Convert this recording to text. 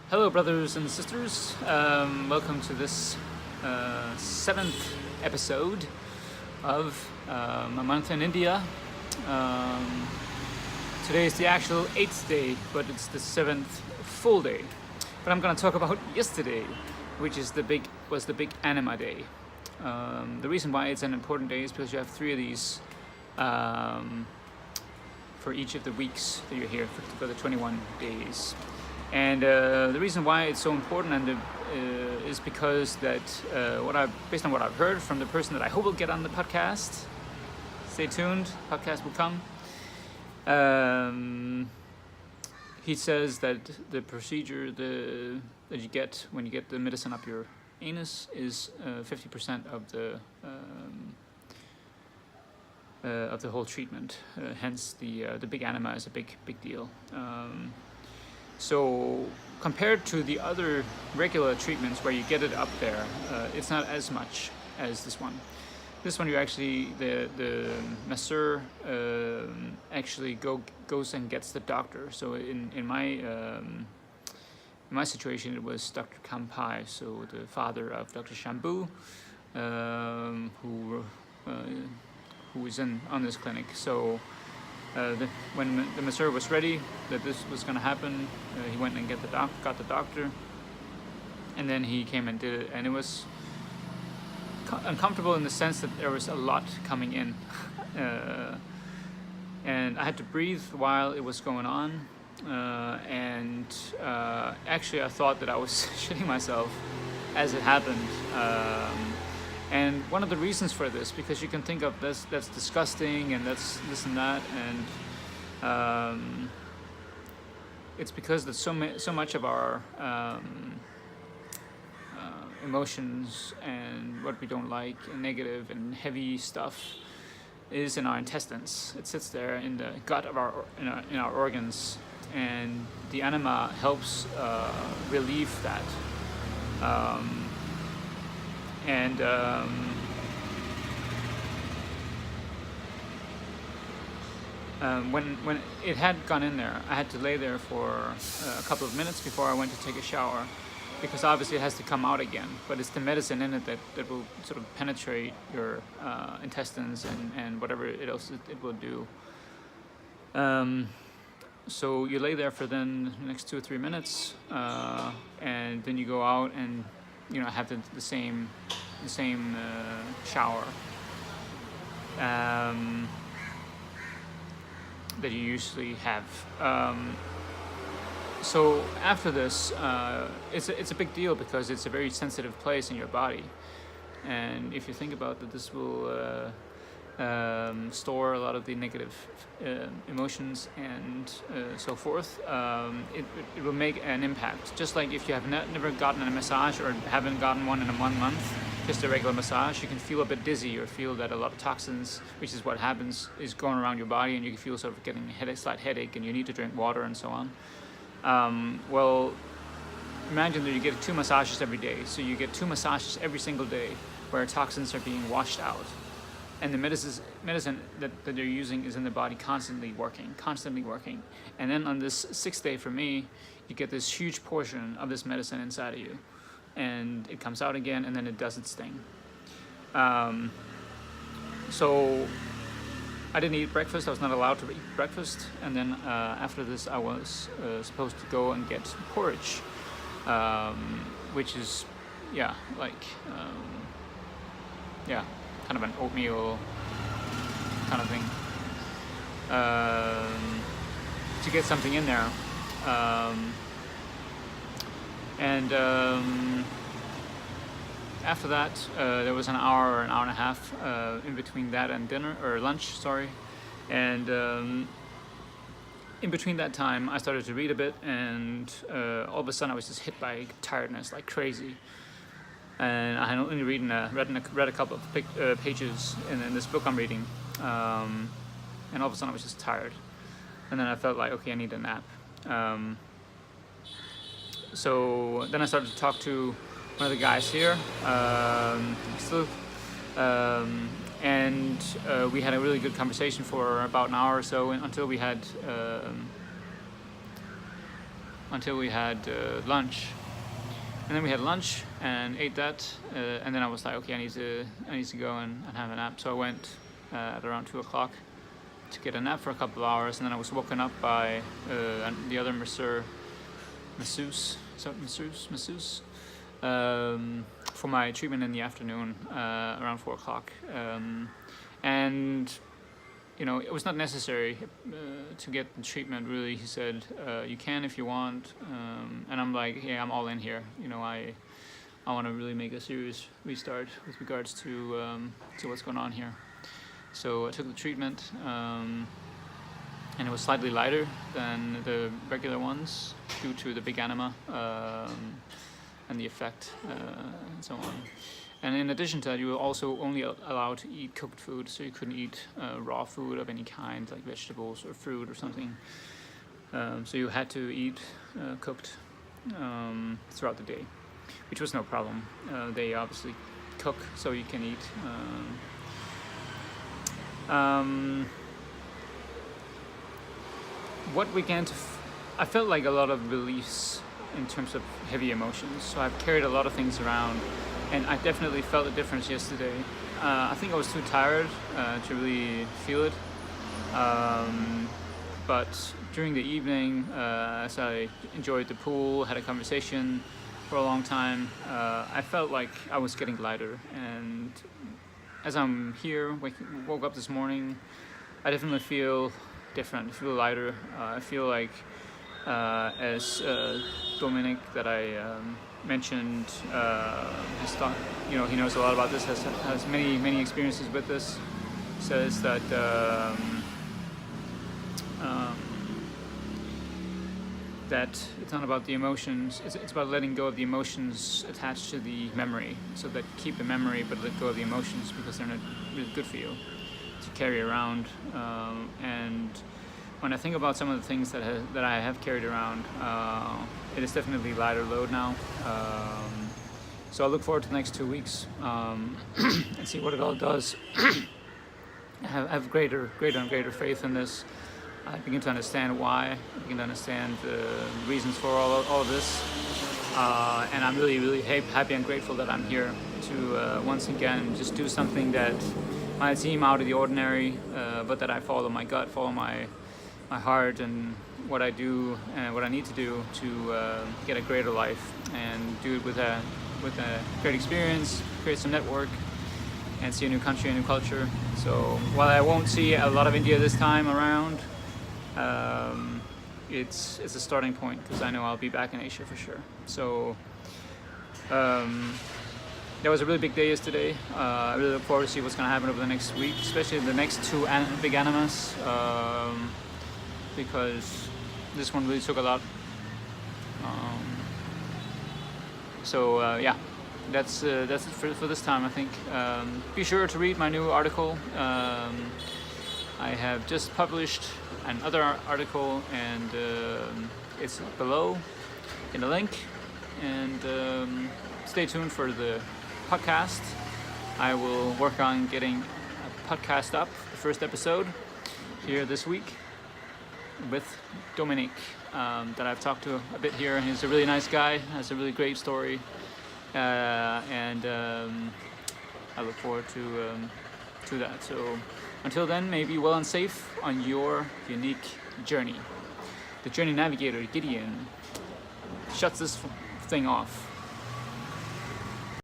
Hello, brothers and sisters. Welcome to this seventh episode of a month in India. Today is the actual eighth day, but it's the seventh full day. But I'm going to talk about yesterday, which is was the Big Anama day. The reason why it's an important day is because you have three of these for each of the weeks that you're here for the 21 days. And the reason why it's so important is because that based on what I've heard from the person that I hope will get on the podcast. Stay tuned, podcast will come. He says that the procedure that you get when you get the medicine up your anus is 50% of the whole treatment. Hence, the Big Anama is a big deal. So compared to the other regular treatments where you get it up there, it's not as much as this one. This one, you actually, the masseur actually goes and gets the doctor. So in my situation, it was Dr. Kampai, so the father of Dr. Shambu, who was on this clinic. So when the masseur was ready that this was going to happen, he went and got the doctor, and then he came and did it, and it was uncomfortable in the sense that there was a lot coming in, and I had to breathe while it was going on, and actually I thought that I was shitting myself as it happened. And one of the reasons for this, because you can think of that's disgusting and that's this and that, and it's because that so much of our emotions and what we don't like and negative and heavy stuff is in our intestines. It sits there in the gut of in our organs, and the anima helps relieve that. When it had gone in there, I had to lay there for a couple of minutes before I went to take a shower, because obviously it has to come out again, but it's the medicine in it that will sort of penetrate your intestines and whatever else it will do. So you lay there for then the next 2 or 3 minutes, and then you go out and have the same shower that you usually have. So after this, it's a big deal because it's a very sensitive place in your body, and if you think about that, this will store a lot of the negative emotions and so forth. It will make an impact. Just like if you have never gotten a massage or haven't gotten one in a 1 month, just a regular massage, you can feel a bit dizzy or feel that a lot of toxins, which is what happens, is going around your body, and you can feel sort of getting a slight headache, and you need to drink water and so on. Well, imagine that you get 2 massages every day. So you get 2 massages every single day where toxins are being washed out. And the medicine that they're using is in the body constantly working. And then on this 6th day for me, you get this huge portion of this medicine inside of you. And it comes out again, and then it does its thing. So I didn't eat breakfast. I was not allowed to eat breakfast. And then after this, I was supposed to go and get porridge, which is, kind of an oatmeal kind of thing, to get something in there. After that, there was an hour or an hour and a half in between that and lunch, and in between that time, I started to read a bit, and all of a sudden I was just hit by tiredness like crazy. And I had only read a couple of pages in this book I'm reading, and all of a sudden I was just tired, and then I felt like, okay, I need a nap. So then I started to talk to one of the guys here, and we had a really good conversation for about an hour or so until we had until we had lunch. And then we had lunch and ate that, and then I was like, okay, I need to go and have a nap. So I went at around 2 o'clock to get a nap for a couple of hours, and then I was woken up by the other masseuse, for my treatment in the afternoon around 4 o'clock. And it was not necessary to get the treatment, really. He said, you can if you want. And I'm like, yeah, I'm all in here. I want to really make a serious restart with regards to what's going on here. So I took the treatment, and it was slightly lighter than the regular ones due to the Big Anama and the effect and so on. And in addition to that, you were also only allowed to eat cooked food, so you couldn't eat raw food of any kind, like vegetables or fruit or something. So you had to eat cooked throughout the day, which was no problem. They obviously cook, so you can eat. What began to... I felt like a lot of release in terms of heavy emotions, so I've carried a lot of things around. And I definitely felt a difference yesterday. I think I was too tired to really feel it. But during the evening, as I enjoyed the pool, had a conversation for a long time, I felt like I was getting lighter. And as I'm here, woke up this morning, I definitely feel different. I feel lighter. I feel like, as Dominic that I mentioned, has thought, he knows a lot about this, has many experiences with this, says that that it's not about the emotions, it's about letting go of the emotions attached to the memory, so that keep the memory but let go of the emotions, because they're not really good for you to carry around. And when I think about some of the things that I have carried around, it is definitely lighter load now. So I look forward to the next 2 weeks and see what it all does. I have greater and greater faith in this. I begin to understand why. I begin to understand the reasons for all of this. And I'm really happy and grateful that I'm here to once again just do something that might seem out of the ordinary, but that I follow my gut, follow my heart, and what I do and what I need to do to get a greater life, and do it with a great experience, create some network, and see a new country, a new culture. So while I won't see a lot of India this time around, it's a starting point, because I know I'll be back in Asia for sure. So that was a really big day yesterday. I really look forward to see what's going to happen over the next week, especially the next two Big Anamas, because this one really took a lot. Yeah, that's it for this time, I think. Be sure to read my new article. I have just published another article, and it's below in the link. And stay tuned for the podcast. I will work on getting a podcast up, the first episode, here this week with Dominic, that I've talked to a bit here. He's a really nice guy, has a really great story, and I look forward to that. So until then, may be well and safe on your unique journey. The journey navigator, Gideon, shuts this thing off.